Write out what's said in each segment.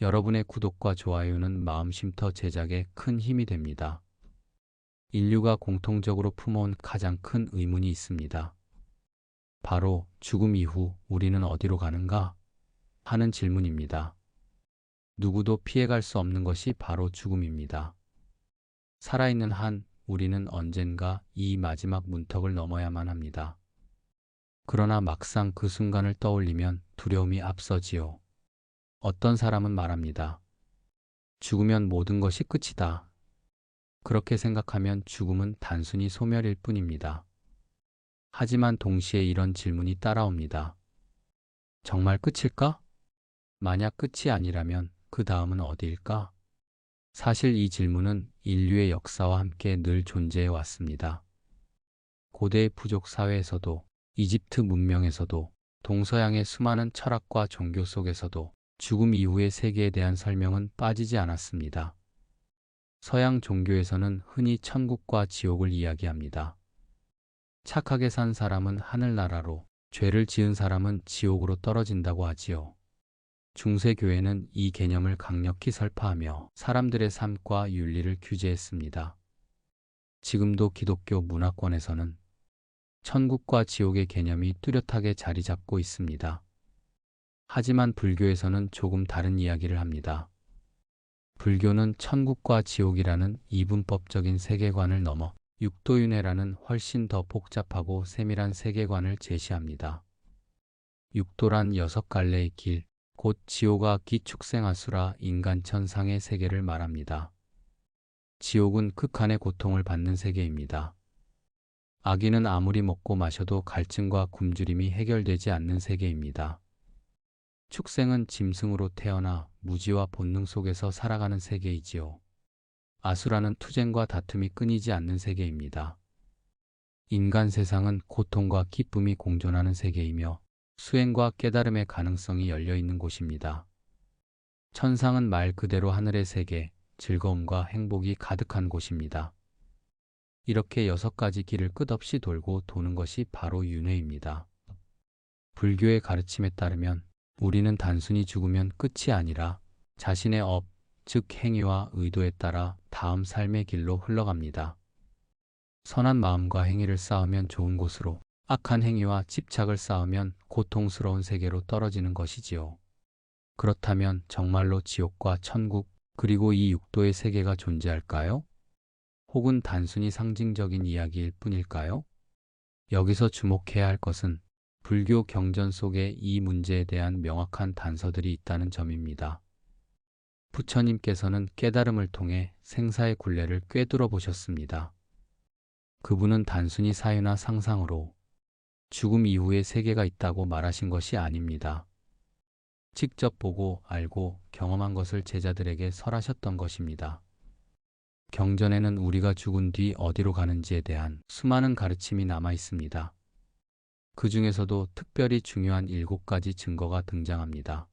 여러분의 구독과 좋아요는 마음쉼터 제작에 큰 힘이 됩니다. 인류가 공통적으로 품어온 가장 큰 의문이 있습니다. 바로 죽음 이후 우리는 어디로 가는가? 하는 질문입니다. 누구도 피해갈 수 없는 것이 바로 죽음입니다. 살아있는 한 우리는 언젠가 이 마지막 문턱을 넘어야만 합니다. 그러나 막상 그 순간을 떠올리면 두려움이 앞서지요. 어떤 사람은 말합니다. 죽으면 모든 것이 끝이다. 그렇게 생각하면 죽음은 단순히 소멸일 뿐입니다. 하지만 동시에 이런 질문이 따라옵니다. 정말 끝일까? 만약 끝이 아니라면 그 다음은 어디일까? 사실 이 질문은 인류의 역사와 함께 늘 존재해 왔습니다. 고대 부족 사회에서도, 이집트 문명에서도, 동서양의 수많은 철학과 종교 속에서도 죽음 이후의 세계에 대한 설명은 빠지지 않았습니다. 서양 종교에서는 흔히 천국과 지옥을 이야기합니다. 착하게 산 사람은 하늘나라로, 죄를 지은 사람은 지옥으로 떨어진다고 하지요. 중세교회는 이 개념을 강력히 설파하며 사람들의 삶과 윤리를 규제했습니다. 지금도 기독교 문화권에서는 천국과 지옥의 개념이 뚜렷하게 자리 잡고 있습니다. 하지만 불교에서는 조금 다른 이야기를 합니다. 불교는 천국과 지옥이라는 이분법적인 세계관을 넘어 육도윤회라는 훨씬 더 복잡하고 세밀한 세계관을 제시합니다. 육도란 6갈래의 길, 곧 지옥아 기축생아수라 인간천상의 세계를 말합니다. 지옥은 극한의 고통을 받는 세계입니다. 아기는 아무리 먹고 마셔도 갈증과 굶주림이 해결되지 않는 세계입니다. 축생은 짐승으로 태어나 무지와 본능 속에서 살아가는 세계이지요. 아수라는 투쟁과 다툼이 끊이지 않는 세계입니다. 인간 세상은 고통과 기쁨이 공존하는 세계이며 수행과 깨달음의 가능성이 열려 있는 곳입니다. 천상은 말 그대로 하늘의 세계, 즐거움과 행복이 가득한 곳입니다. 이렇게 6가지 길을 끝없이 돌고 도는 것이 바로 윤회입니다. 불교의 가르침에 따르면 우리는 단순히 죽으면 끝이 아니라 자신의 업, 즉 행위와 의도에 따라 다음 삶의 길로 흘러갑니다. 선한 마음과 행위를 쌓으면 좋은 곳으로, 악한 행위와 집착을 쌓으면 고통스러운 세계로 떨어지는 것이지요. 그렇다면 정말로 지옥과 천국, 그리고 이 육도의 세계가 존재할까요? 혹은 단순히 상징적인 이야기일 뿐일까요? 여기서 주목해야 할 것은 불교 경전 속에 이 문제에 대한 명확한 단서들이 있다는 점입니다. 부처님께서는 깨달음을 통해 생사의 굴레를 꿰뚫어 보셨습니다. 그분은 단순히 사유나 상상으로 죽음 이후의 세계가 있다고 말하신 것이 아닙니다. 직접 보고 알고 경험한 것을 제자들에게 설하셨던 것입니다. 경전에는 우리가 죽은 뒤 어디로 가는지에 대한 수많은 가르침이 남아 있습니다. 그 중에서도 특별히 중요한 7가지 증거가 등장합니다.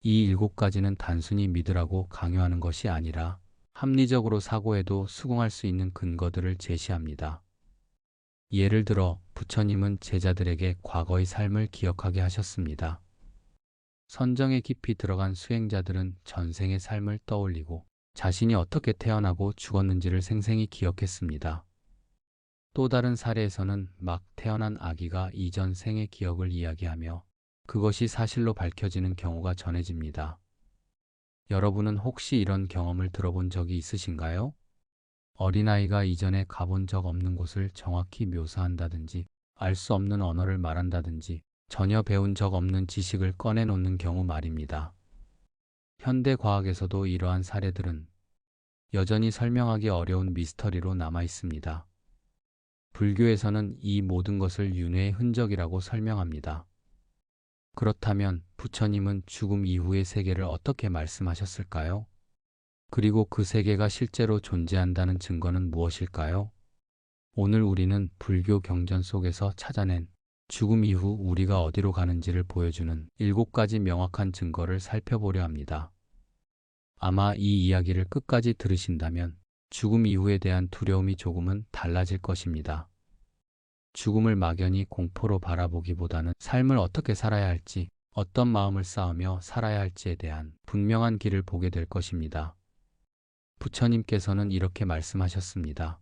이 7가지는 단순히 믿으라고 강요하는 것이 아니라 합리적으로 사고해도 수긍할 수 있는 근거들을 제시합니다. 예를 들어 부처님은 제자들에게 과거의 삶을 기억하게 하셨습니다. 선정에 깊이 들어간 수행자들은 전생의 삶을 떠올리고 자신이 어떻게 태어나고 죽었는지를 생생히 기억했습니다. 또 다른 사례에서는 막 태어난 아기가 이전 생의 기억을 이야기하며 그것이 사실로 밝혀지는 경우가 전해집니다. 여러분은 혹시 이런 경험을 들어본 적이 있으신가요? 어린아이가 이전에 가본 적 없는 곳을 정확히 묘사한다든지, 알 수 없는 언어를 말한다든지, 전혀 배운 적 없는 지식을 꺼내놓는 경우 말입니다. 현대 과학에서도 이러한 사례들은 여전히 설명하기 어려운 미스터리로 남아 있습니다. 불교에서는 이 모든 것을 윤회의 흔적이라고 설명합니다. 그렇다면 부처님은 죽음 이후의 세계를 어떻게 말씀하셨을까요? 그리고 그 세계가 실제로 존재한다는 증거는 무엇일까요? 오늘 우리는 불교 경전 속에서 찾아낸 죽음 이후 우리가 어디로 가는지를 보여주는 7가지 명확한 증거를 살펴보려 합니다. 아마 이 이야기를 끝까지 들으신다면 죽음 이후에 대한 두려움이 조금은 달라질 것입니다. 죽음을 막연히 공포로 바라보기보다는 삶을 어떻게 살아야 할지, 어떤 마음을 쌓으며 살아야 할지에 대한 분명한 길을 보게 될 것입니다. 부처님께서는 이렇게 말씀하셨습니다.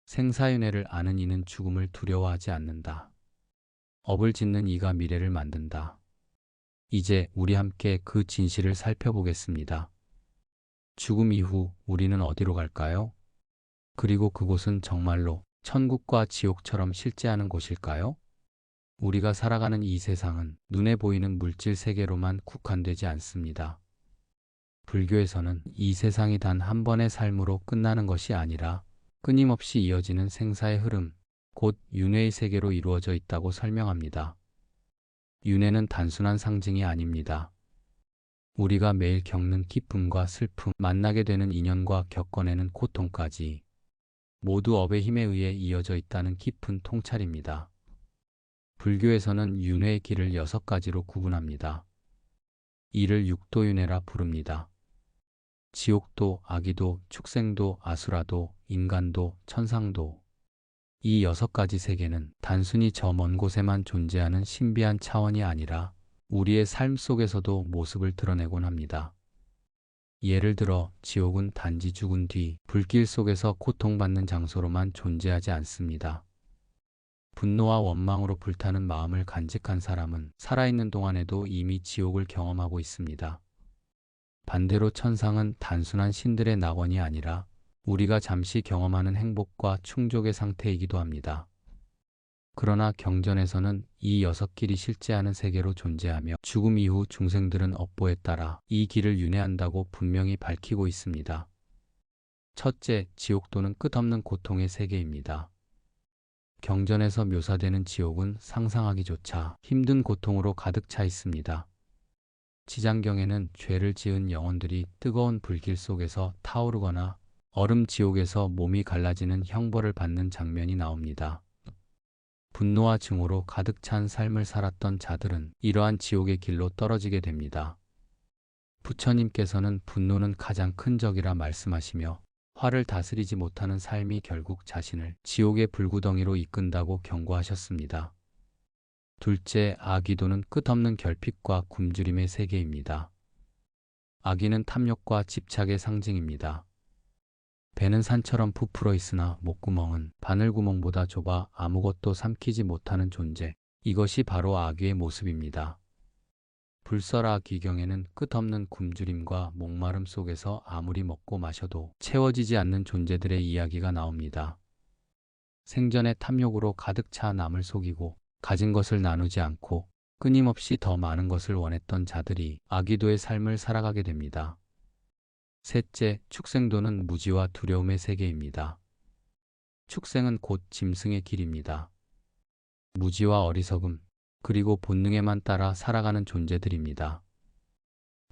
생사윤회를 아는 이는 죽음을 두려워하지 않는다. 업을 짓는 이가 미래를 만든다. 이제 우리 함께 그 진실을 살펴보겠습니다. 죽음 이후 우리는 어디로 갈까요? 그리고 그곳은 정말로 천국과 지옥처럼 실제하는 곳일까요? 우리가 살아가는 이 세상은 눈에 보이는 물질 세계로만 국한되지 않습니다. 불교에서는 이 세상이 단 한 번의 삶으로 끝나는 것이 아니라 끊임없이 이어지는 생사의 흐름, 곧 윤회의 세계로 이루어져 있다고 설명합니다. 윤회는 단순한 상징이 아닙니다. 우리가 매일 겪는 기쁨과 슬픔, 만나게 되는 인연과 겪어내는 고통까지 모두 업의 힘에 의해 이어져 있다는 깊은 통찰입니다. 불교에서는 윤회의 길을 6가지로 구분합니다. 이를 육도윤회라 부릅니다. 지옥도, 아기도, 축생도, 아수라도, 인간도, 천상도. 이 6가지 세계는 단순히 저 먼 곳에만 존재하는 신비한 차원이 아니라 우리의 삶 속에서도 모습을 드러내곤 합니다. 예를 들어 지옥은 단지 죽은 뒤 불길 속에서 고통받는 장소로만 존재하지 않습니다. 분노와 원망으로 불타는 마음을 간직한 사람은 살아있는 동안에도 이미 지옥을 경험하고 있습니다. 반대로 천상은 단순한 신들의 낙원이 아니라 우리가 잠시 경험하는 행복과 충족의 상태이기도 합니다. 그러나 경전에서는 이 6길이 실제하는 세계로 존재하며 죽음 이후 중생들은 업보에 따라 이 길을 윤회한다고 분명히 밝히고 있습니다. 첫째, 지옥도는 끝없는 고통의 세계입니다. 경전에서 묘사되는 지옥은 상상하기조차 힘든 고통으로 가득 차 있습니다. 지장경에는 죄를 지은 영혼들이 뜨거운 불길 속에서 타오르거나 얼음 지옥에서 몸이 갈라지는 형벌을 받는 장면이 나옵니다. 분노와 증오로 가득 찬 삶을 살았던 자들은 이러한 지옥의 길로 떨어지게 됩니다. 부처님께서는 분노는 가장 큰 적이라 말씀하시며 화를 다스리지 못하는 삶이 결국 자신을 지옥의 불구덩이로 이끈다고 경고하셨습니다. 둘째, 아기도는 끝없는 결핍과 굶주림의 세계입니다. 아기는 탐욕과 집착의 상징입니다. 배는 산처럼 부풀어 있으나 목구멍은 바늘구멍보다 좁아 아무것도 삼키지 못하는 존재. 이것이 바로 아기의 모습입니다. 불설아 기경에는 끝없는 굶주림과 목마름 속에서 아무리 먹고 마셔도 채워지지 않는 존재들의 이야기가 나옵니다. 생전의 탐욕으로 가득 차 남을 속이고 가진 것을 나누지 않고 끊임없이 더 많은 것을 원했던 자들이 아기도의 삶을 살아가게 됩니다. 셋째, 축생도는 무지와 두려움의 세계입니다. 축생은 곧 짐승의 길입니다. 무지와 어리석음, 그리고 본능에만 따라 살아가는 존재들입니다.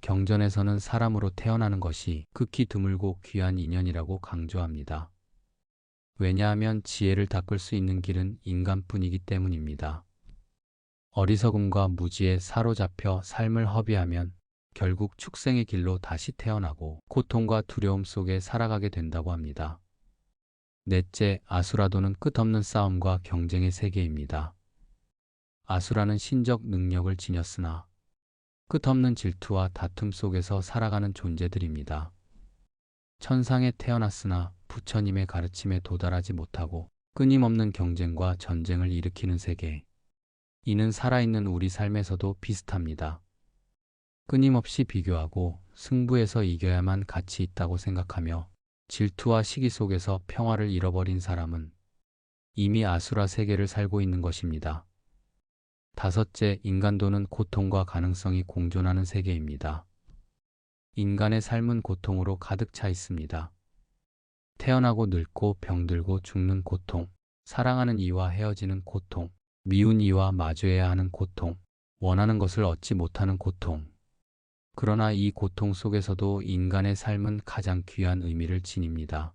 경전에서는 사람으로 태어나는 것이 극히 드물고 귀한 인연이라고 강조합니다. 왜냐하면 지혜를 닦을 수 있는 길은 인간뿐이기 때문입니다. 어리석음과 무지에 사로잡혀 삶을 허비하면 결국 축생의 길로 다시 태어나고 고통과 두려움 속에 살아가게 된다고 합니다. 넷째, 아수라도는 끝없는 싸움과 경쟁의 세계입니다. 아수라는 신적 능력을 지녔으나 끝없는 질투와 다툼 속에서 살아가는 존재들입니다. 천상에 태어났으나 부처님의 가르침에 도달하지 못하고 끊임없는 경쟁과 전쟁을 일으키는 세계. 이는 살아있는 우리 삶에서도 비슷합니다. 끊임없이 비교하고 승부에서 이겨야만 가치 있다고 생각하며 질투와 시기 속에서 평화를 잃어버린 사람은 이미 아수라 세계를 살고 있는 것입니다. 다섯째, 인간도는 고통과 가능성이 공존하는 세계입니다. 인간의 삶은 고통으로 가득 차 있습니다. 태어나고 늙고 병들고 죽는 고통, 사랑하는 이와 헤어지는 고통, 미운 이와 마주해야 하는 고통, 원하는 것을 얻지 못하는 고통. 그러나 이 고통 속에서도 인간의 삶은 가장 귀한 의미를 지닙니다.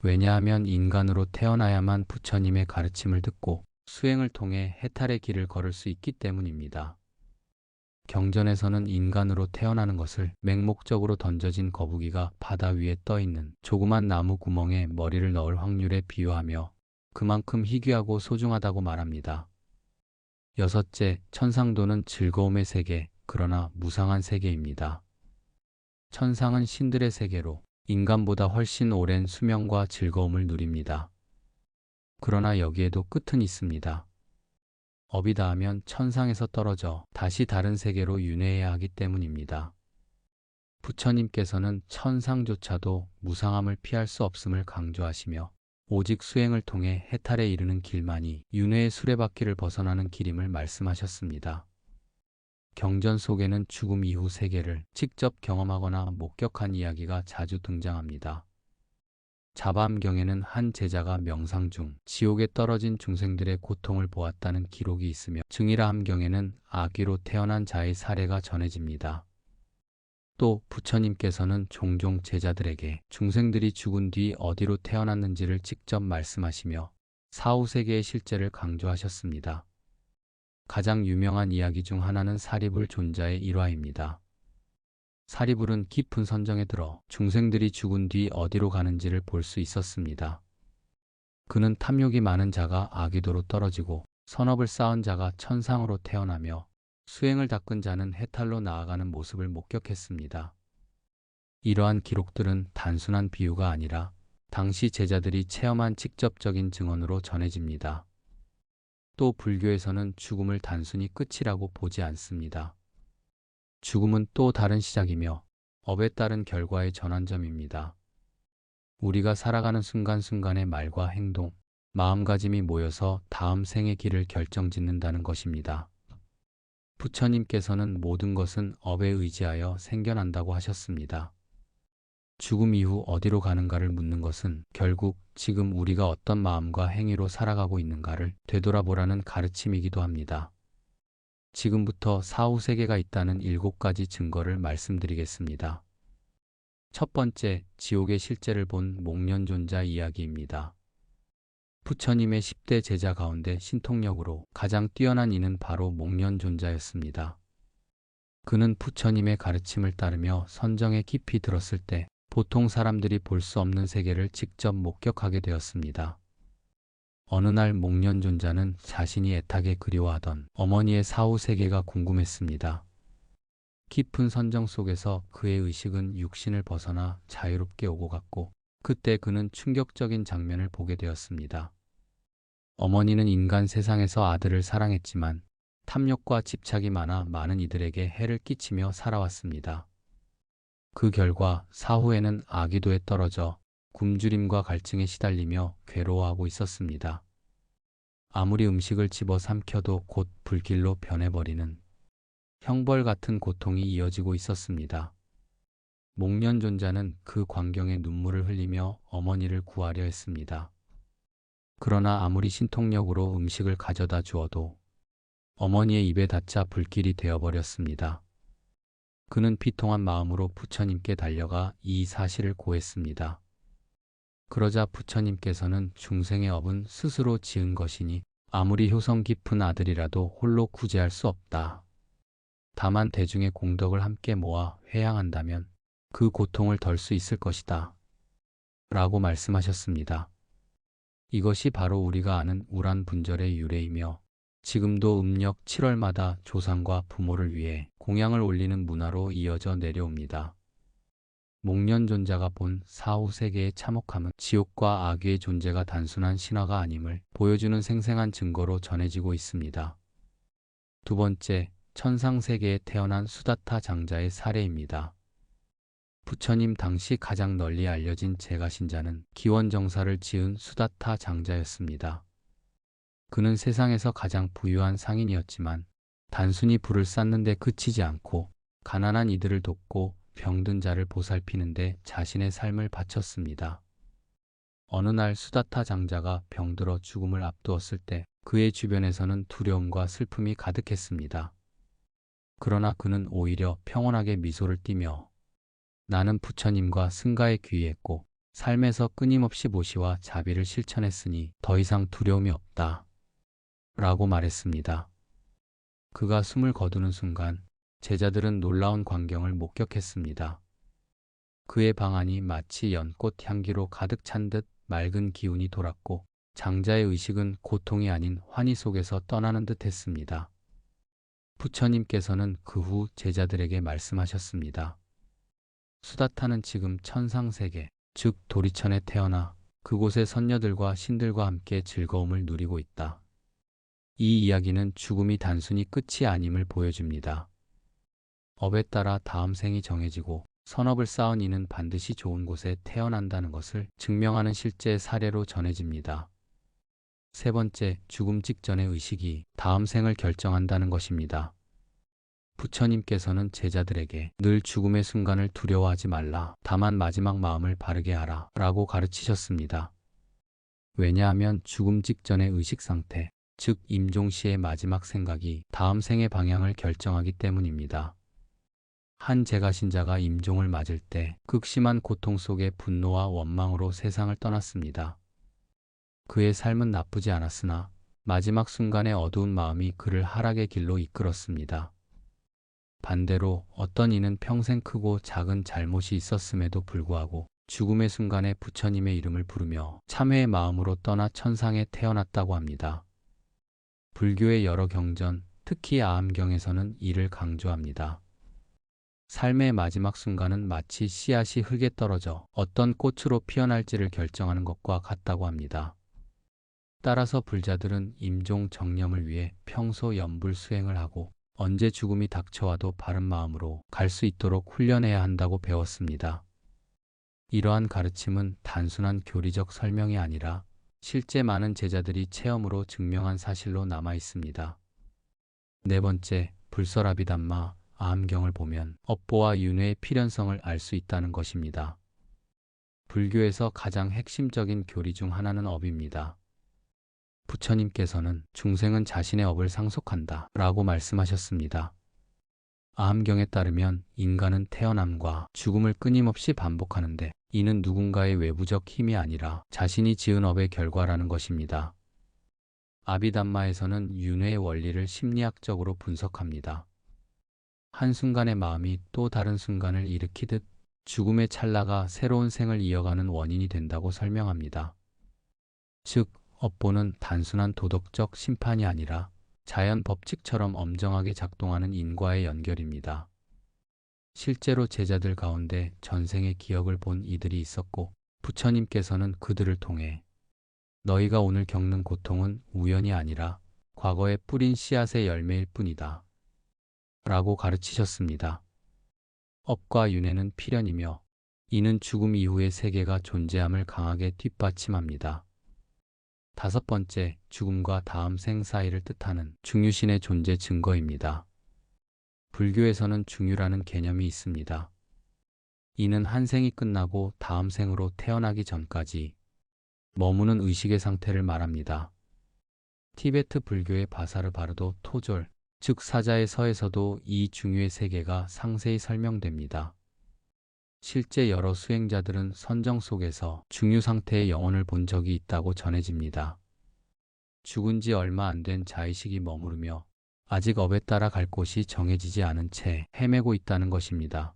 왜냐하면 인간으로 태어나야만 부처님의 가르침을 듣고 수행을 통해 해탈의 길을 걸을 수 있기 때문입니다. 경전에서는 인간으로 태어나는 것을 맹목적으로 던져진 거북이가 바다 위에 떠있는 조그만 나무 구멍에 머리를 넣을 확률에 비유하며 그만큼 희귀하고 소중하다고 말합니다. 여섯째, 천상도는 즐거움의 세계, 그러나 무상한 세계입니다. 천상은 신들의 세계로 인간보다 훨씬 오랜 수명과 즐거움을 누립니다. 그러나 여기에도 끝은 있습니다. 업이 닿으면 천상에서 떨어져 다시 다른 세계로 윤회해야 하기 때문입니다. 부처님께서는 천상조차도 무상함을 피할 수 없음을 강조하시며 오직 수행을 통해 해탈에 이르는 길만이 윤회의 수레바퀴를 벗어나는 길임을 말씀하셨습니다. 경전 속에는 죽음 이후 세계를 직접 경험하거나 목격한 이야기가 자주 등장합니다. 자밤경에는 한 제자가 명상 중 지옥에 떨어진 중생들의 고통을 보았다는 기록이 있으며 증이라함경에는 아기로 태어난 자의 사례가 전해집니다. 또 부처님께서는 종종 제자들에게 중생들이 죽은 뒤 어디로 태어났는지를 직접 말씀하시며 사후세계의 실제를 강조하셨습니다. 가장 유명한 이야기 중 하나는 사리불 존자의 일화입니다. 사리불은 깊은 선정에 들어 중생들이 죽은 뒤 어디로 가는지를 볼 수 있었습니다. 그는 탐욕이 많은 자가 아기도로 떨어지고 선업을 쌓은 자가 천상으로 태어나며 수행을 닦은 자는 해탈로 나아가는 모습을 목격했습니다. 이러한 기록들은 단순한 비유가 아니라 당시 제자들이 체험한 직접적인 증언으로 전해집니다. 또 불교에서는 죽음을 단순히 끝이라고 보지 않습니다. 죽음은 또 다른 시작이며 업에 따른 결과의 전환점입니다. 우리가 살아가는 순간순간의 말과 행동, 마음가짐이 모여서 다음 생의 길을 결정짓는다는 것입니다. 부처님께서는 모든 것은 업에 의지하여 생겨난다고 하셨습니다. 죽음 이후 어디로 가는가를 묻는 것은 결국 지금 우리가 어떤 마음과 행위로 살아가고 있는가를 되돌아보라는 가르침이기도 합니다. 지금부터 사후세계가 있다는 7가지 증거를 말씀드리겠습니다. 첫 번째, 지옥의 실제를 본 목련존자 이야기입니다. 부처님의 10대 제자 가운데 신통력으로 가장 뛰어난 이는 바로 목련존자였습니다. 그는 부처님의 가르침을 따르며 선정에 깊이 들었을 때 보통 사람들이 볼 수 없는 세계를 직접 목격하게 되었습니다. 어느 날 목련존자는 자신이 애타게 그리워하던 어머니의 사후 세계가 궁금했습니다. 깊은 선정 속에서 그의 의식은 육신을 벗어나 자유롭게 오고 갔고 그때 그는 충격적인 장면을 보게 되었습니다. 어머니는 인간 세상에서 아들을 사랑했지만 탐욕과 집착이 많아 많은 이들에게 해를 끼치며 살아왔습니다. 그 결과 사후에는 아기도에 떨어져 굶주림과 갈증에 시달리며 괴로워하고 있었습니다. 아무리 음식을 집어 삼켜도 곧 불길로 변해버리는 형벌 같은 고통이 이어지고 있었습니다. 목련존자는 그 광경에 눈물을 흘리며 어머니를 구하려 했습니다. 그러나 아무리 신통력으로 음식을 가져다 주어도 어머니의 입에 닿자 불길이 되어버렸습니다. 그는 비통한 마음으로 부처님께 달려가 이 사실을 고했습니다. 그러자 부처님께서는 중생의 업은 스스로 지은 것이니 아무리 효성 깊은 아들이라도 홀로 구제할 수 없다. 다만 대중의 공덕을 함께 모아 회양한다면 그 고통을 덜 수 있을 것이다. 라고 말씀하셨습니다. 이것이 바로 우리가 아는 우란분절의 유래이며 지금도 음력 7월마다 조상과 부모를 위해 공양을 올리는 문화로 이어져 내려옵니다. 목련존자가 본 사후세계의 참혹함은 지옥과 악의 존재가 단순한 신화가 아님을 보여주는 생생한 증거로 전해지고 있습니다. 두 번째, 천상세계에 태어난 수다타 장자의 사례입니다. 부처님 당시 가장 널리 알려진 제가신자는 기원정사를 지은 수다타 장자였습니다. 그는 세상에서 가장 부유한 상인이었지만 단순히 부를 쌓는 데 그치지 않고 가난한 이들을 돕고 병든 자를 보살피는 데 자신의 삶을 바쳤습니다. 어느 날 수다타 장자가 병들어 죽음을 앞두었을 때 그의 주변에서는 두려움과 슬픔이 가득했습니다. 그러나 그는 오히려 평온하게 미소를 띠며 나는 부처님과 승가에 귀의했고 삶에서 끊임없이 모시와 자비를 실천했으니 더 이상 두려움이 없다. 라고 말했습니다. 그가 숨을 거두는 순간 제자들은 놀라운 광경을 목격했습니다. 그의 방 안이 마치 연꽃 향기로 가득 찬 듯 맑은 기운이 돌았고 장자의 의식은 고통이 아닌 환희 속에서 떠나는 듯 했습니다. 부처님께서는 그 후 제자들에게 말씀하셨습니다. 수다타는 지금 천상세계, 즉 도리천에 태어나 그곳의 선녀들과 신들과 함께 즐거움을 누리고 있다. 이 이야기는 죽음이 단순히 끝이 아님을 보여줍니다. 업에 따라 다음 생이 정해지고 선업을 쌓은 이는 반드시 좋은 곳에 태어난다는 것을 증명하는 실제 사례로 전해집니다. 세 번째, 죽음 직전의 의식이 다음 생을 결정한다는 것입니다. 부처님께서는 제자들에게 늘 죽음의 순간을 두려워하지 말라, 다만 마지막 마음을 바르게 하라 라고 가르치셨습니다. 왜냐하면 죽음 직전의 의식 상태, 즉 임종시의 마지막 생각이 다음 생의 방향을 결정하기 때문입니다. 한 제가신자가 임종을 맞을 때 극심한 고통 속에 분노와 원망으로 세상을 떠났습니다. 그의 삶은 나쁘지 않았으나 마지막 순간의 어두운 마음이 그를 하락의 길로 이끌었습니다. 반대로 어떤 이는 평생 크고 작은 잘못이 있었음에도 불구하고 죽음의 순간에 부처님의 이름을 부르며 참회의 마음으로 떠나 천상에 태어났다고 합니다. 불교의 여러 경전, 특히 아함경에서는 이를 강조합니다. 삶의 마지막 순간은 마치 씨앗이 흙에 떨어져 어떤 꽃으로 피어날지를 결정하는 것과 같다고 합니다. 따라서 불자들은 임종 정념을 위해 평소 염불 수행을 하고 언제 죽음이 닥쳐와도 바른 마음으로 갈 수 있도록 훈련해야 한다고 배웠습니다. 이러한 가르침은 단순한 교리적 설명이 아니라 실제 많은 제자들이 체험으로 증명한 사실로 남아 있습니다. 네 번째, 불설아비담마, 아함경을 보면 업보와 윤회의 필연성을 알 수 있다는 것입니다. 불교에서 가장 핵심적인 교리 중 하나는 업입니다. 부처님께서는 중생은 자신의 업을 상속한다 라고 말씀하셨습니다. 아함경에 따르면 인간은 태어남과 죽음을 끊임없이 반복하는데 이는 누군가의 외부적 힘이 아니라 자신이 지은 업의 결과라는 것입니다. 아비담마에서는 윤회의 원리를 심리학적으로 분석합니다. 한순간의 마음이 또 다른 순간을 일으키듯 죽음의 찰나가 새로운 생을 이어가는 원인이 된다고 설명합니다. 즉, 업보는 단순한 도덕적 심판이 아니라 자연 법칙처럼 엄정하게 작동하는 인과의 연결입니다. 실제로 제자들 가운데 전생의 기억을 본 이들이 있었고 부처님께서는 그들을 통해 너희가 오늘 겪는 고통은 우연이 아니라 과거에 뿌린 씨앗의 열매일 뿐이다 라고 가르치셨습니다. 업과 윤회는 필연이며 이는 죽음 이후의 세계가 존재함을 강하게 뒷받침합니다. 다섯 번째, 죽음과 다음 생 사이를 뜻하는 중유신의 존재 증거입니다. 불교에서는 중유라는 개념이 있습니다. 이는 한 생이 끝나고 다음 생으로 태어나기 전까지 머무는 의식의 상태를 말합니다. 티베트 불교의 바사르 바르도 토졸, 즉 사자의 서에서도 이 중유의 세계가 상세히 설명됩니다. 실제 여러 수행자들은 선정 속에서 중유 상태의 영혼을 본 적이 있다고 전해집니다. 죽은 지 얼마 안 된 자의식이 머무르며 아직 업에 따라 갈 곳이 정해지지 않은 채 헤매고 있다는 것입니다.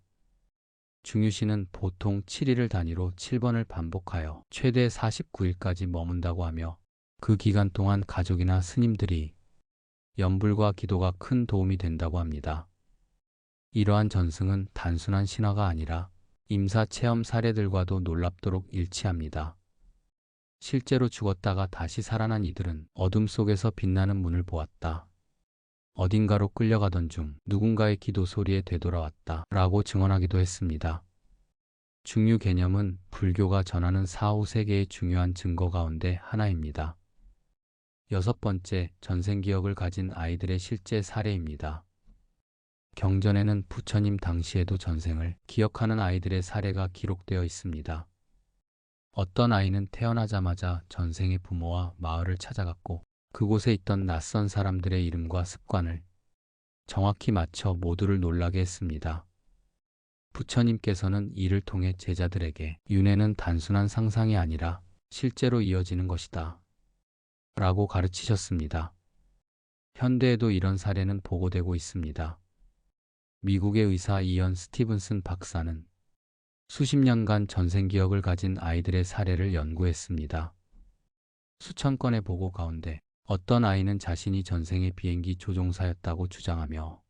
중유신은 보통 7일을 단위로 7번을 반복하여 최대 49일까지 머문다고 하며 그 기간 동안 가족이나 스님들이 염불과 기도가 큰 도움이 된다고 합니다. 이러한 전승은 단순한 신화가 아니라 임사 체험 사례들과도 놀랍도록 일치합니다. 실제로 죽었다가 다시 살아난 이들은 어둠 속에서 빛나는 문을 보았다. 어딘가로 끌려가던 중 누군가의 기도 소리에 되돌아왔다 라고 증언하기도 했습니다. 중유 개념은 불교가 전하는 사후 세계의 중요한 증거 가운데 하나입니다. 여섯 번째, 전생 기억을 가진 아이들의 실제 사례입니다. 경전에는 부처님 당시에도 전생을 기억하는 아이들의 사례가 기록되어 있습니다. 어떤 아이는 태어나자마자 전생의 부모와 마을을 찾아갔고 그곳에 있던 낯선 사람들의 이름과 습관을 정확히 맞춰 모두를 놀라게 했습니다. 부처님께서는 이를 통해 제자들에게 윤회는 단순한 상상이 아니라 실제로 이어지는 것이다 라고 가르치셨습니다. 현대에도 이런 사례는 보고되고 있습니다. 미국의 의사 이언 스티븐슨 박사는 수십 년간 전생 기억을 가진 아이들의 사례를 연구했습니다. 수천 건의 보고 가운데 어떤 아이는 자신이 전생의 비행기 조종사였다고 주장하며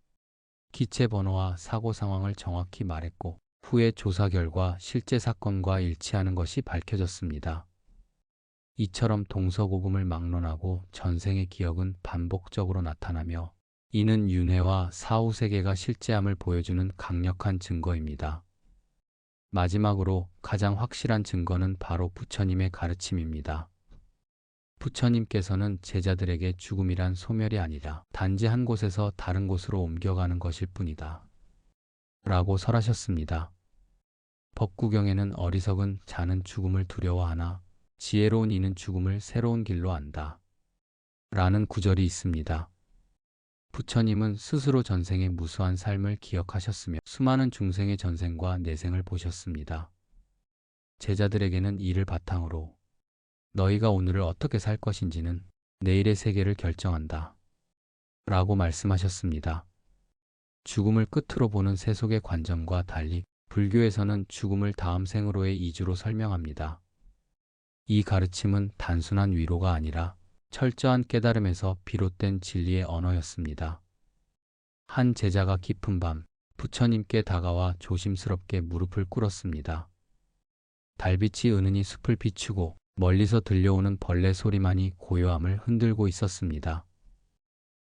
기체 번호와 사고 상황을 정확히 말했고, 후에 조사 결과 실제 사건과 일치하는 것이 밝혀졌습니다. 이처럼 동서고금을 막론하고 전생의 기억은 반복적으로 나타나며, 이는 윤회와 사후세계가 실제함을 보여주는 강력한 증거입니다. 마지막으로 가장 확실한 증거는 바로 부처님의 가르침입니다. 부처님께서는 제자들에게 죽음이란 소멸이 아니라 단지 한 곳에서 다른 곳으로 옮겨가는 것일 뿐이다 라고 설하셨습니다. 법구경에는 어리석은 자는 죽음을 두려워하나 지혜로운 이는 죽음을 새로운 길로 안다 라는 구절이 있습니다. 부처님은 스스로 전생의 무수한 삶을 기억하셨으며 수많은 중생의 전생과 내생을 보셨습니다. 제자들에게는 이를 바탕으로 너희가 오늘을 어떻게 살 것인지는 내일의 세계를 결정한다 라고 말씀하셨습니다. 죽음을 끝으로 보는 세속의 관점과 달리 불교에서는 죽음을 다음 생으로의 이주로 설명합니다. 이 가르침은 단순한 위로가 아니라 철저한 깨달음에서 비롯된 진리의 언어였습니다. 한 제자가 깊은 밤 부처님께 다가와 조심스럽게 무릎을 꿇었습니다. 달빛이 은은히 숲을 비추고 멀리서 들려오는 벌레 소리만이 고요함을 흔들고 있었습니다.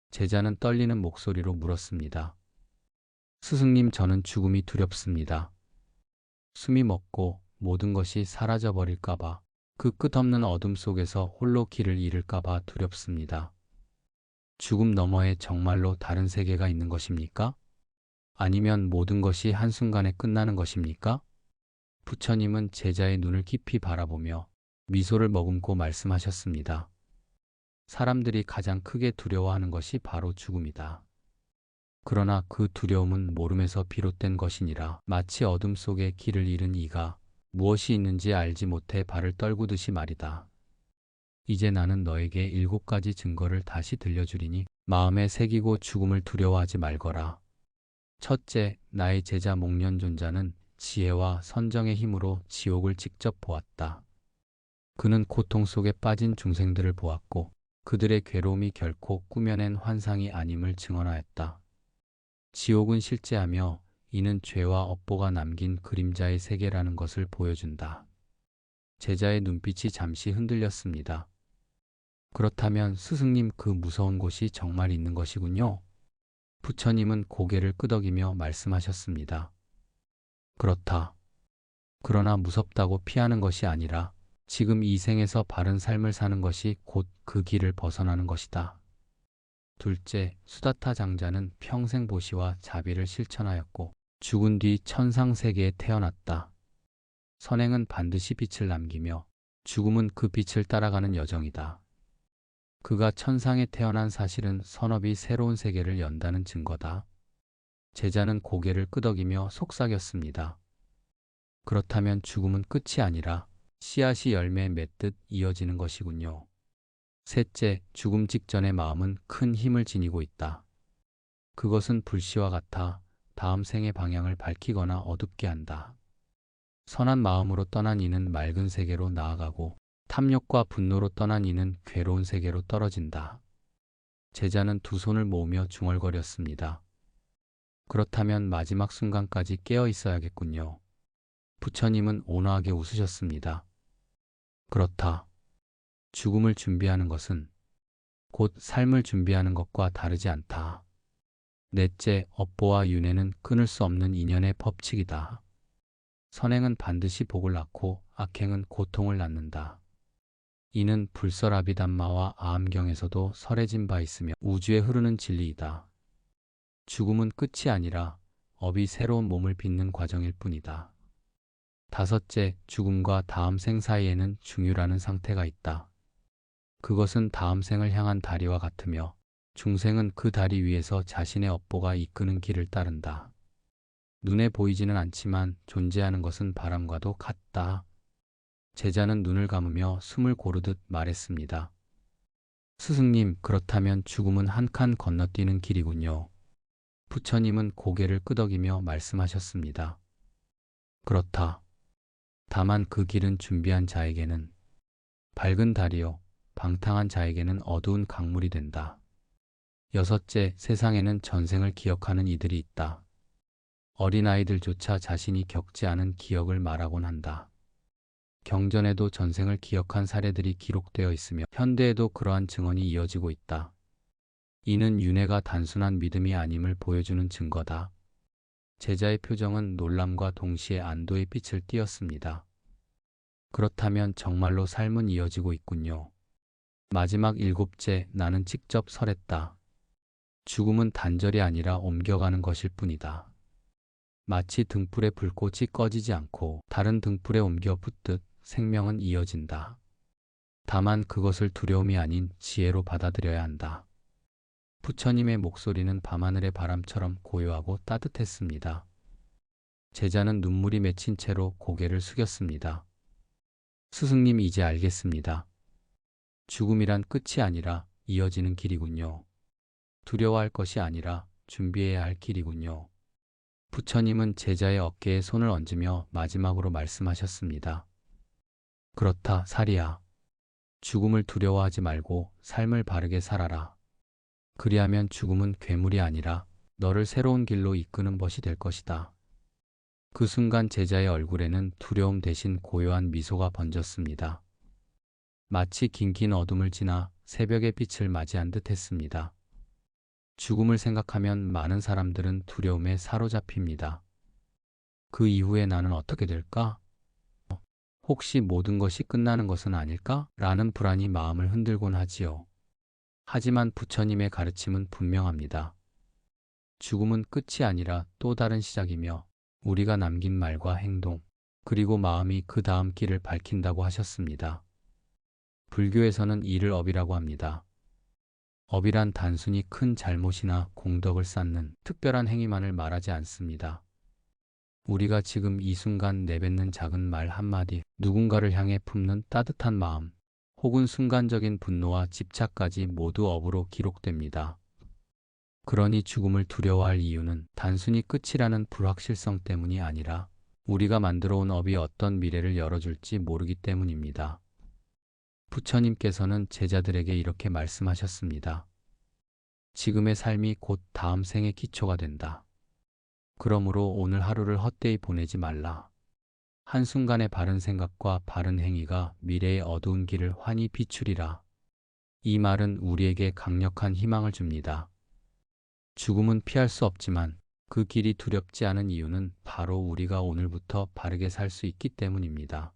제자는 떨리는 목소리로 물었습니다. 스승님, 저는 죽음이 두렵습니다. 숨이 멎고 모든 것이 사라져버릴까봐, 그 끝없는 어둠 속에서 홀로 길을 잃을까봐 두렵습니다. 죽음 너머에 정말로 다른 세계가 있는 것입니까? 아니면 모든 것이 한순간에 끝나는 것입니까? 부처님은 제자의 눈을 깊이 바라보며 미소를 머금고 말씀하셨습니다. 사람들이 가장 크게 두려워하는 것이 바로 죽음이다. 그러나 그 두려움은 모름에서 비롯된 것이니라. 마치 어둠 속에 길을 잃은 이가 무엇이 있는지 알지 못해 발을 떨구듯이 말이다. 이제 나는 너에게 7가지 증거를 다시 들려주리니 마음에 새기고 죽음을 두려워하지 말거라. 첫째, 나의 제자 목련존자는 지혜와 선정의 힘으로 지옥을 직접 보았다. 그는 고통 속에 빠진 중생들을 보았고 그들의 괴로움이 결코 꾸며낸 환상이 아님을 증언하였다. 지옥은 실제하며 이는 죄와 업보가 남긴 그림자의 세계라는 것을 보여준다. 제자의 눈빛이 잠시 흔들렸습니다. 그렇다면 스승님, 그 무서운 곳이 정말 있는 것이군요. 부처님은 고개를 끄덕이며 말씀하셨습니다. 그렇다. 그러나 무섭다고 피하는 것이 아니라 지금 이 생에서 바른 삶을 사는 것이 곧 그 길을 벗어나는 것이다. 둘째, 수다타 장자는 평생 보시와 자비를 실천하였고 죽은 뒤 천상세계에 태어났다. 선행은 반드시 빛을 남기며 죽음은 그 빛을 따라가는 여정이다. 그가 천상에 태어난 사실은 선업이 새로운 세계를 연다는 증거다. 제자는 고개를 끄덕이며 속삭였습니다. 그렇다면 죽음은 끝이 아니라 씨앗이 열매 맺듯 이어지는 것이군요. 셋째, 죽음 직전의 마음은 큰 힘을 지니고 있다. 그것은 불씨와 같아 다음 생의 방향을 밝히거나 어둡게 한다. 선한 마음으로 떠난 이는 맑은 세계로 나아가고 탐욕과 분노로 떠난 이는 괴로운 세계로 떨어진다. 제자는 두 손을 모으며 중얼거렸습니다. 그렇다면 마지막 순간까지 깨어 있어야겠군요. 부처님은 온화하게 웃으셨습니다. 그렇다. 죽음을 준비하는 것은 곧 삶을 준비하는 것과 다르지 않다. 넷째, 업보와 윤회는 끊을 수 없는 인연의 법칙이다. 선행은 반드시 복을 낳고 악행은 고통을 낳는다. 이는 불설아비담마와 아함경에서도 설해진 바 있으며 우주에 흐르는 진리이다. 죽음은 끝이 아니라 업이 새로운 몸을 빚는 과정일 뿐이다. 다섯째, 죽음과 다음 생 사이에는 중유라는 상태가 있다. 그것은 다음 생을 향한 다리와 같으며 중생은 그 다리 위에서 자신의 업보가 이끄는 길을 따른다. 눈에 보이지는 않지만 존재하는 것은 바람과도 같다. 제자는 눈을 감으며 숨을 고르듯 말했습니다. 스승님, 그렇다면 죽음은 한 칸 건너뛰는 길이군요. 부처님은 고개를 끄덕이며 말씀하셨습니다. 그렇다. 다만 그 길은 준비한 자에게는 밝은 달이요 방탕한 자에게는 어두운 강물이 된다. 여섯째, 세상에는 전생을 기억하는 이들이 있다. 어린아이들조차 자신이 겪지 않은 기억을 말하곤 한다. 경전에도 전생을 기억한 사례들이 기록되어 있으며 현대에도 그러한 증언이 이어지고 있다. 이는 윤회가 단순한 믿음이 아님을 보여주는 증거다. 제자의 표정은 놀람과 동시에 안도의 빛을 띠었습니다. 그렇다면 정말로 삶은 이어지고 있군요. 마지막 일곱째, 나는 직접 설했다. 죽음은 단절이 아니라 옮겨가는 것일 뿐이다. 마치 등불의 불꽃이 꺼지지 않고 다른 등불에 옮겨 붙듯 생명은 이어진다. 다만 그것을 두려움이 아닌 지혜로 받아들여야 한다. 부처님의 목소리는 밤하늘의 바람처럼 고요하고 따뜻했습니다. 제자는 눈물이 맺힌 채로 고개를 숙였습니다. 스승님, 이제 알겠습니다. 죽음이란 끝이 아니라 이어지는 길이군요. 두려워할 것이 아니라 준비해야 할 길이군요. 부처님은 제자의 어깨에 손을 얹으며 마지막으로 말씀하셨습니다. 그렇다, 사리야. 죽음을 두려워하지 말고 삶을 바르게 살아라. 그리하면 죽음은 괴물이 아니라 너를 새로운 길로 이끄는 벗이 될 것이다. 그 순간 제자의 얼굴에는 두려움 대신 고요한 미소가 번졌습니다. 마치 긴긴 어둠을 지나 새벽의 빛을 맞이한 듯 했습니다. 죽음을 생각하면 많은 사람들은 두려움에 사로잡힙니다. 그 이후에 나는 어떻게 될까? 혹시 모든 것이 끝나는 것은 아닐까? 라는 불안이 마음을 흔들곤 하지요. 하지만 부처님의 가르침은 분명합니다. 죽음은 끝이 아니라 또 다른 시작이며 우리가 남긴 말과 행동, 그리고 마음이 그 다음 길을 밝힌다고 하셨습니다. 불교에서는 이를 업이라고 합니다. 업이란 단순히 큰 잘못이나 공덕을 쌓는 특별한 행위만을 말하지 않습니다. 우리가 지금 이 순간 내뱉는 작은 말 한마디, 누군가를 향해 품는 따뜻한 마음, 혹은 순간적인 분노와 집착까지 모두 업으로 기록됩니다. 그러니 죽음을 두려워할 이유는 단순히 끝이라는 불확실성 때문이 아니라 우리가 만들어 온 업이 어떤 미래를 열어줄지 모르기 때문입니다. 부처님께서는 제자들에게 이렇게 말씀하셨습니다. 지금의 삶이 곧 다음 생의 기초가 된다. 그러므로 오늘 하루를 헛되이 보내지 말라. 한순간의 바른 생각과 바른 행위가 미래의 어두운 길을 환히 비추리라. 이 말은 우리에게 강력한 희망을 줍니다. 죽음은 피할 수 없지만 그 길이 두렵지 않은 이유는 바로 우리가 오늘부터 바르게 살 수 있기 때문입니다.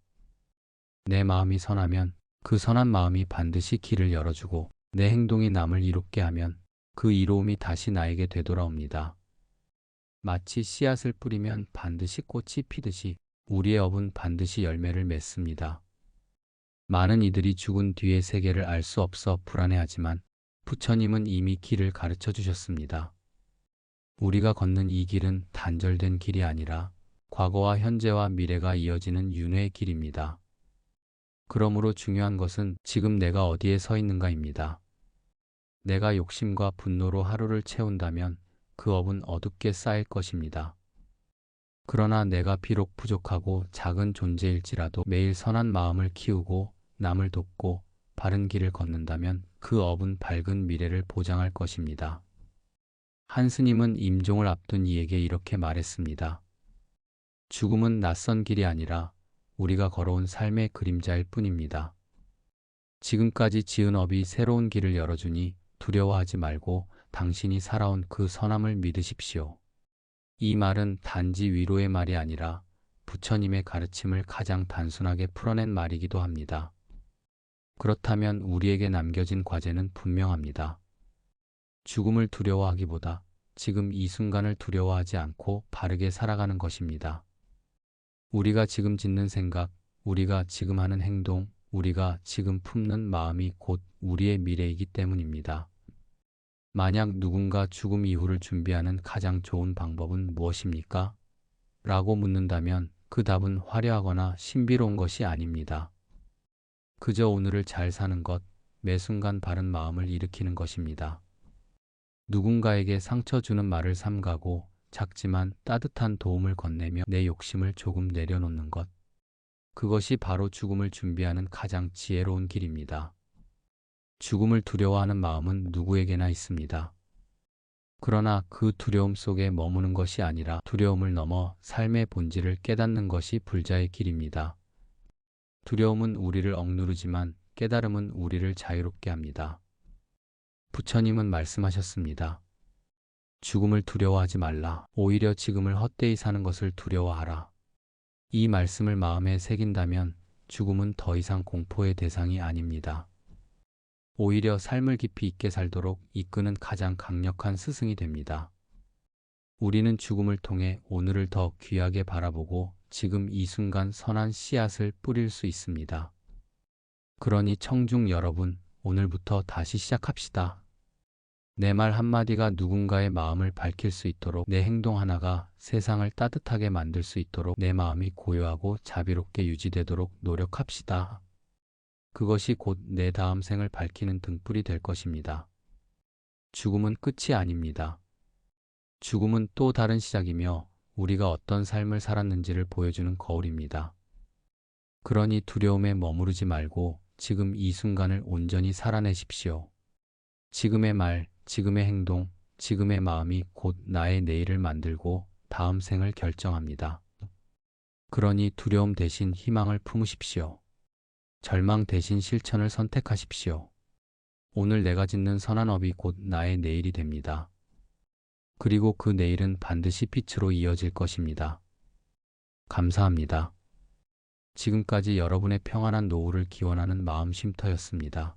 내 마음이 선하면 그 선한 마음이 반드시 길을 열어주고 내 행동이 남을 이롭게 하면 그 이로움이 다시 나에게 되돌아옵니다. 마치 씨앗을 뿌리면 반드시 꽃이 피듯이 우리의 업은 반드시 열매를 맺습니다. 많은 이들이 죽은 뒤의 세계를 알 수 없어 불안해하지만 부처님은 이미 길을 가르쳐 주셨습니다. 우리가 걷는 이 길은 단절된 길이 아니라 과거와 현재와 미래가 이어지는 윤회의 길입니다. 그러므로 중요한 것은 지금 내가 어디에 서 있는가입니다. 내가 욕심과 분노로 하루를 채운다면 그 업은 어둡게 쌓일 것입니다. 그러나 내가 비록 부족하고 작은 존재일지라도 매일 선한 마음을 키우고 남을 돕고 바른 길을 걷는다면 그 업은 밝은 미래를 보장할 것입니다. 한 스님은 임종을 앞둔 이에게 이렇게 말했습니다. 죽음은 낯선 길이 아니라 우리가 걸어온 삶의 그림자일 뿐입니다. 지금까지 지은 업이 새로운 길을 열어주니 두려워하지 말고 당신이 살아온 그 선함을 믿으십시오. 이 말은 단지 위로의 말이 아니라 부처님의 가르침을 가장 단순하게 풀어낸 말이기도 합니다. 그렇다면 우리에게 남겨진 과제는 분명합니다. 죽음을 두려워하기보다 지금 이 순간을 두려워하지 않고 바르게 살아가는 것입니다. 우리가 지금 짓는 생각, 우리가 지금 하는 행동, 우리가 지금 품는 마음이 곧 우리의 미래이기 때문입니다. 만약 누군가 죽음 이후를 준비하는 가장 좋은 방법은 무엇입니까? 라고 묻는다면 그 답은 화려하거나 신비로운 것이 아닙니다. 그저 오늘을 잘 사는 것, 매 순간 바른 마음을 일으키는 것입니다. 누군가에게 상처 주는 말을 삼가고 작지만 따뜻한 도움을 건네며 내 욕심을 조금 내려놓는 것. 그것이 바로 죽음을 준비하는 가장 지혜로운 길입니다. 죽음을 두려워하는 마음은 누구에게나 있습니다. 그러나 그 두려움 속에 머무는 것이 아니라 두려움을 넘어 삶의 본질을 깨닫는 것이 불자의 길입니다. 두려움은 우리를 억누르지만 깨달음은 우리를 자유롭게 합니다. 부처님은 말씀하셨습니다. 죽음을 두려워하지 말라. 오히려 지금을 헛되이 사는 것을 두려워하라. 이 말씀을 마음에 새긴다면 죽음은 더 이상 공포의 대상이 아닙니다. 오히려 삶을 깊이 있게 살도록 이끄는 가장 강력한 스승이 됩니다. 우리는 죽음을 통해 오늘을 더 귀하게 바라보고 지금 이 순간 선한 씨앗을 뿌릴 수 있습니다. 그러니 청중 여러분, 오늘부터 다시 시작합시다. 내 말 한마디가 누군가의 마음을 밝힐 수 있도록, 내 행동 하나가 세상을 따뜻하게 만들 수 있도록 내 마음이 고요하고 자비롭게 유지되도록 노력합시다. 그것이 곧 내 다음 생을 밝히는 등불이 될 것입니다. 죽음은 끝이 아닙니다. 죽음은 또 다른 시작이며 우리가 어떤 삶을 살았는지를 보여주는 거울입니다. 그러니 두려움에 머무르지 말고 지금 이 순간을 온전히 살아내십시오. 지금의 말, 지금의 행동, 지금의 마음이 곧 나의 내일을 만들고 다음 생을 결정합니다. 그러니 두려움 대신 희망을 품으십시오. 절망 대신 실천을 선택하십시오. 오늘 내가 짓는 선한 업이 곧 나의 내일이 됩니다. 그리고 그 내일은 반드시 빛으로 이어질 것입니다. 감사합니다. 지금까지 여러분의 평안한 노후를 기원하는 마음 쉼터였습니다.